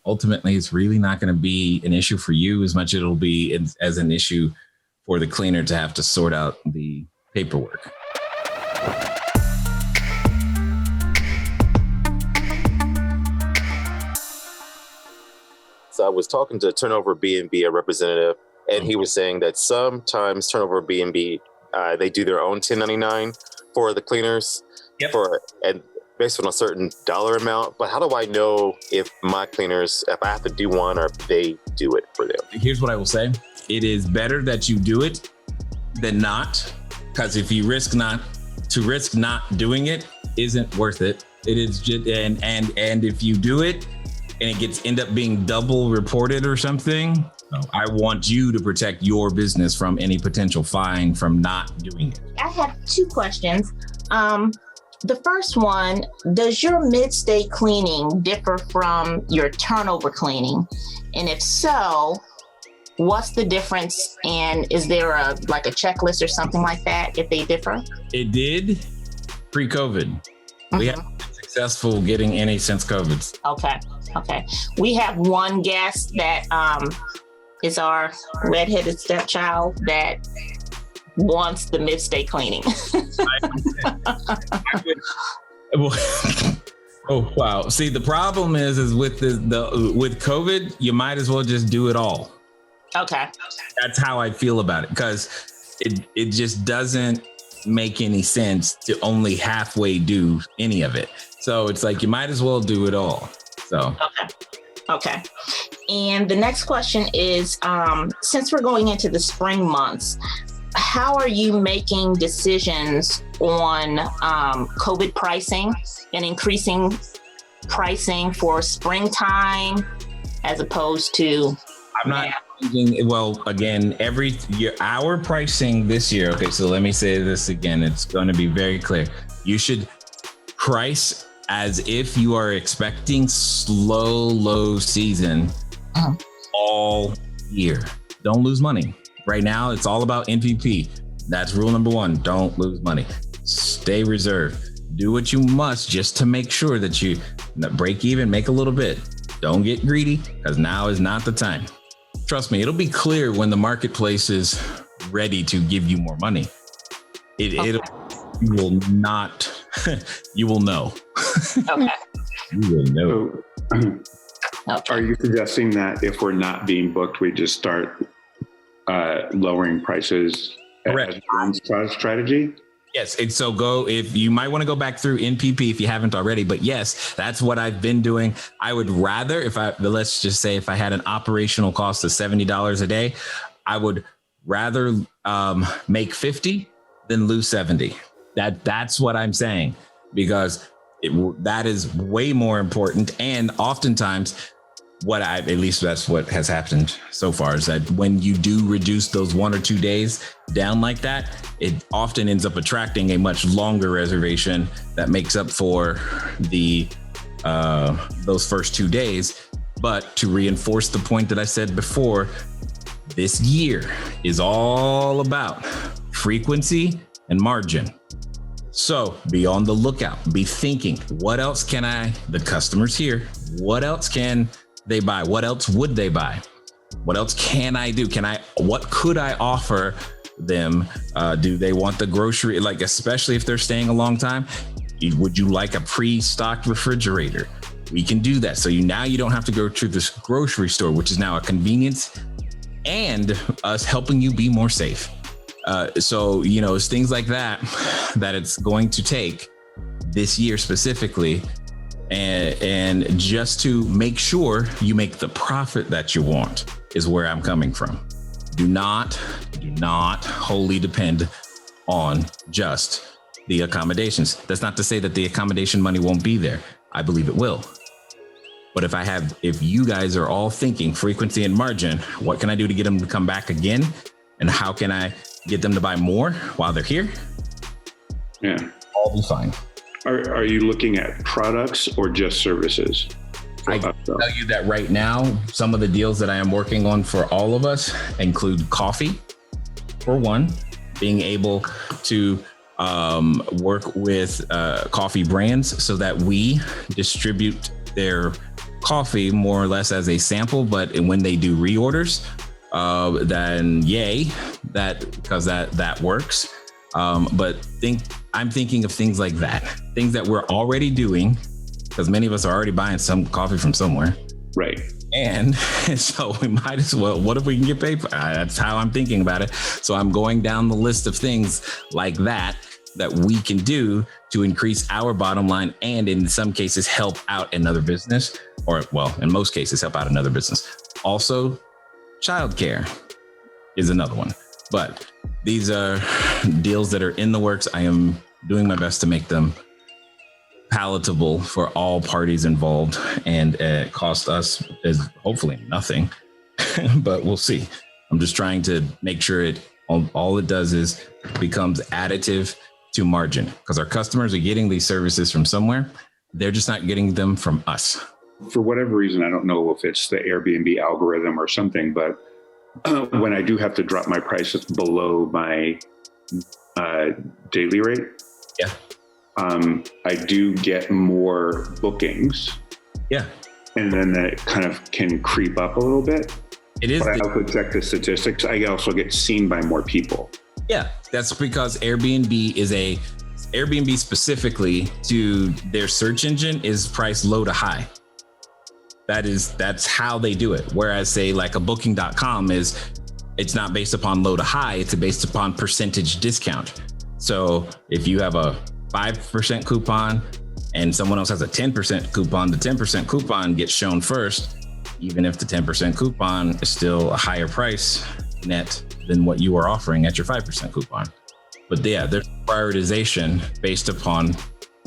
ultimately it's really not going to be an issue for you as much as it'll be as an issue for the cleaner to have to sort out the paperwork. So I was talking to Turnover B&B, a representative, and he was saying that sometimes Turnover B&B, they do their own 1099 for the cleaners, and based on a certain dollar amount. But how do I know if my cleaners, if I have to do one or if they do it for them? Here's what I will say. It is better that you do it than not, because if you risk not doing it isn't worth it. It is just, and if you do it, and it end up being double reported or something, I want you to protect your business from any potential fine from not doing it. I have two questions. The first one, does your mid-stay cleaning differ from your turnover cleaning? And if so, what's the difference? And is there a checklist or something like that if they differ? It did pre-COVID. We haven't been successful getting any since COVID. Okay. We have one guest that is our redheaded stepchild that wants the mid-stay cleaning. Oh, wow. See, the problem is with with COVID, you might as well just do it all. Okay. That's how I feel about it, because it just doesn't make any sense to only halfway do any of it. So it's like, you might as well do it all. So. Okay. And the next question is, since we're going into the spring months, how are you making decisions on COVID pricing and increasing pricing for springtime as opposed to? I'm not changing. Well, again, every year, our pricing this year. Okay, so let me say this again. It's going to be very clear. You should price as if you are expecting low season all year. Don't lose money. Right now, it's all about NPP. That's rule number one. Don't lose money. Stay reserved. Do what you must just to make sure that you break even, make a little bit. Don't get greedy, because now is not the time. Trust me, it'll be clear when the marketplace is ready to give you more money. You will not. You will know. Okay. You will know. Are you suggesting that if we're not being booked, we just start lowering prices as one strategy? Yes. And so if you might want to go back through NPP if you haven't already, but yes, that's what I've been doing. I would rather, let's just say if I had an operational cost of $70 a day, I would rather make 50 than lose 70. That's what I'm saying, because that is way more important. And oftentimes at least that's what has happened so far, is that when you do reduce those 1 or 2 days down like that, it often ends up attracting a much longer reservation that makes up for those first 2 days. But to reinforce the point that I said before, this year is all about frequency and margin. So be on the lookout, be thinking, what else the customers here, what else can they buy? What else would they buy? What else can I do? What could I offer them? Do they want the grocery? Especially if they're staying a long time, would you like a pre-stocked refrigerator? We can do that. So now you don't have to go to this grocery store, which is now a convenience, and us helping you be more safe. So, it's things like that it's going to take this year specifically. And just to make sure you make the profit that you want is where I'm coming from. Do not wholly depend on just the accommodations. That's not to say that the accommodation money won't be there. I believe it will. But if you guys are all thinking frequency and margin, what can I do to get them to come back again? And how can I get them to buy more while they're here? Yeah. All be fine. Are you looking at products or just services? I can tell you that right now, some of the deals that I am working on for all of us include coffee, for one, being able to work with coffee brands so that we distribute their coffee more or less as a sample, but when they do reorders, then yay, because that works. But I'm thinking of things like that, things that we're already doing, because many of us are already buying some coffee from somewhere. Right. And so we might as well, what if we can get paid for? That's how I'm thinking about it. So I'm going down the list of things like that we can do to increase our bottom line, and in some cases help out another business, or well, in most cases help out another business. Also, childcare is another one. But these are deals that are in the works. I am doing my best to make them palatable for all parties involved, and it cost us is hopefully nothing, but we'll see. I'm just trying to make sure all it does is becomes additive to margin, because our customers are getting these services from somewhere. They're just not getting them from us. For whatever reason, I don't know if it's the Airbnb algorithm or something, but when I do have to drop my prices below my daily rate, yeah, I do get more bookings. Yeah. And then that kind of can creep up a little bit. It is. But I also check the statistics. I also get seen by more people. Yeah, that's because Airbnb specifically to their search engine is priced low to high. That's how they do it. Whereas say like a booking.com it's not based upon low to high, it's based upon percentage discount. So if you have a 5% coupon and someone else has a 10% coupon, the 10% coupon gets shown first, even if the 10% coupon is still a higher price net than what you are offering at your 5% coupon. But yeah, there's prioritization based upon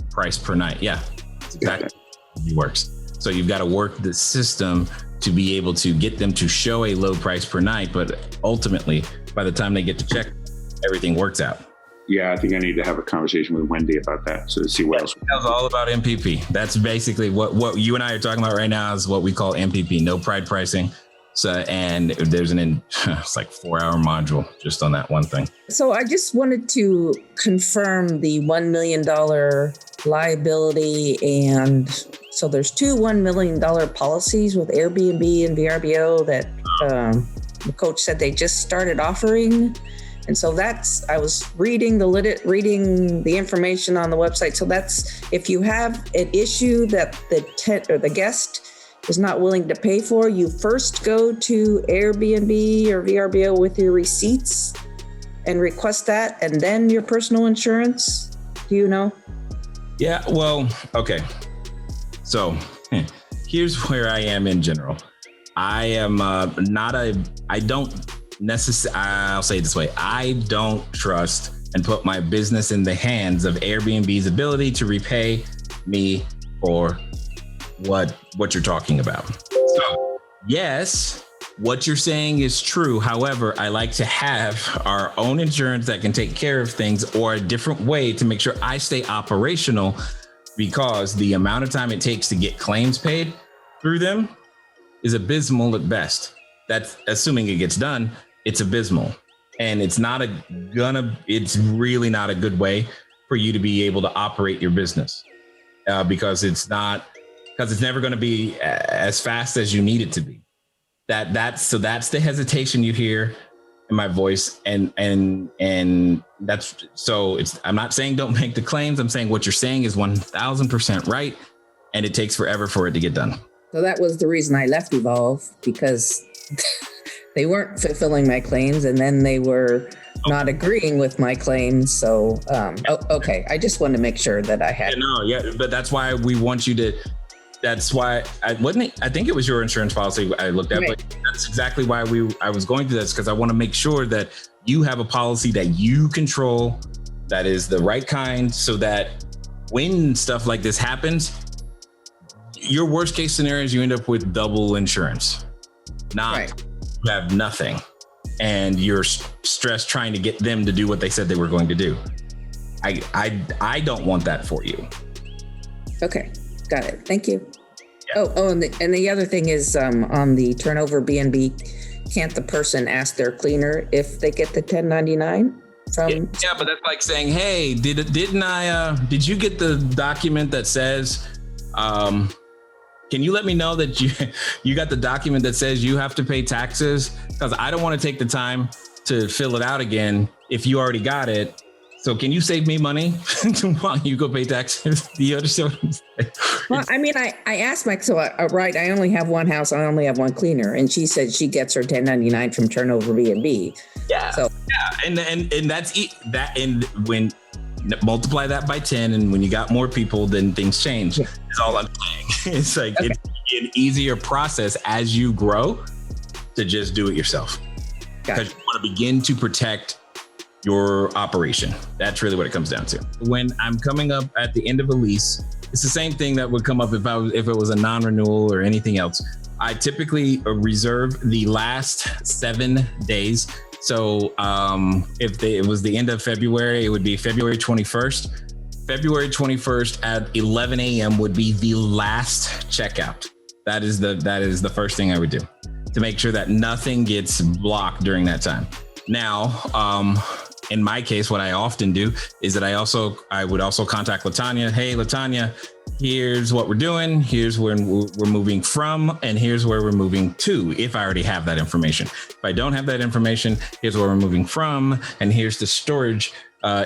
price per night. Yeah, that's exactly how it works. So you've got to work the system to be able to get them to show a low price per night, but ultimately, by the time they get to check, everything works out. Yeah, I think I need to have a conversation with Wendy about that, so to see what else. That's all about MPP. That's basically what you and I are talking about right now is what we call MPP, no pride pricing. So, and there's it's like 4-hour module just on that one thing. So I just wanted to confirm the $1 million liability. And so there's two $1 million policies with Airbnb and VRBO that the coach said they just started offering. And so I was reading the information on the website. So that's, if you have an issue that the guest is not willing to pay for, you first go to Airbnb or VRBO with your receipts and request that, and then your personal insurance. Do you know? Yeah, well, okay. So here's where I am in general. I'll say it this way. I don't trust and put my business in the hands of Airbnb's ability to repay me for what you're talking about. So yes, what you're saying is true. However, I like to have our own insurance that can take care of things, or a different way to make sure I stay operational, because the amount of time it takes to get claims paid through them is abysmal at best. That's assuming it gets done. It's abysmal. And it's really not a good way for you to be able to operate your business, because it's never going to be as fast as you need it to be. That's the hesitation you hear in my voice. And that's, so I'm not saying don't make the claims. I'm saying what you're saying is 1000% right. And it takes forever for it to get done. So that was the reason I left Evolve, because they weren't fulfilling my claims, and then they were not agreeing with my claims. So, okay. I just wanted to make sure that I had. But that's why we want you to, that's why I think it was your insurance policy I looked at, right. But that's exactly why I was going through this, because I want to make sure that you have a policy that you control, that is the right kind, so that when stuff like this happens, your worst case scenario is you end up with double insurance, not you have nothing, and you're stressed trying to get them to do what they said they were going to do. I don't want that for you. Okay, got it. Thank you. Yeah. And the other thing is, on the turnover B&B, can't the person ask their cleaner if they get the 1099 from? Yeah, but that's like saying, hey, did you get the document that says Can you let me know that you got the document that says you have to pay taxes? Because I don't want to take the time to fill it out again if you already got it. So can you save me money while you go pay taxes? Do you understand what I'm saying? Well, I mean, I asked Mike, so right, I only have one house, I only have one cleaner, and she said she gets her 1099 from turnover B&B. Yeah. So yeah, and that's that. And when multiply that by 10, and when you got more people, then things change. Yeah. Is all I'm saying. It's like it's an easier process as you grow to just do it yourself, because you want to begin to protect your operation. That's really what it comes down to. When I'm coming up at the end of a lease, it's the same thing that would come up if it was a non-renewal or anything else. I typically reserve the last 7 days. So if it was the end of February, it would be February 21st. February 21st at 11 a.m. would be the last checkout. That is the first thing I would do to make sure that nothing gets blocked during that time. Now, in my case, what I often do is that I would also contact LaTanya. Hey, LaTanya, here's what we're doing. Here's where we're moving from, and here's where we're moving to. If I already have that information. If I don't have that information, here's where we're moving from, and here's the storage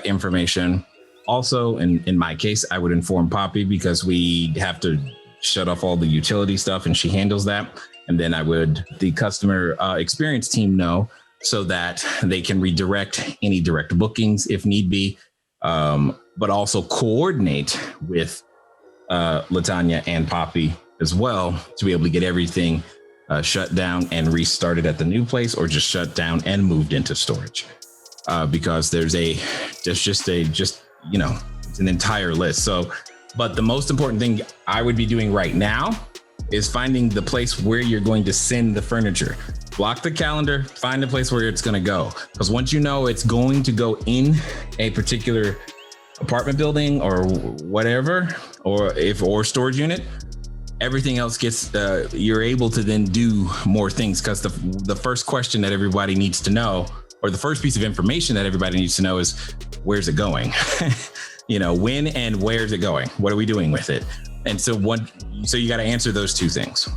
information. Also, in my case, I would inform Poppy, because we have to shut off all the utility stuff, and she handles that. And then I would the customer experience team know, so that they can redirect any direct bookings if need be, but also coordinate with LaTanya and Poppy as well to be able to get everything shut down and restarted at the new place, or just shut down and moved into storage. Because it's an entire list. So, but the most important thing I would be doing right now is finding the place where you're going to send the furniture. Block the calendar, find a place where it's going to go. Because once you know it's going to go in a particular apartment building or whatever, or storage unit, everything else gets, you're able to then do more things. Because the first question that everybody needs to know, or the first piece of information that everybody needs to know, is where's it going? When and where's it going? What are we doing with it? And so you got to answer those two things.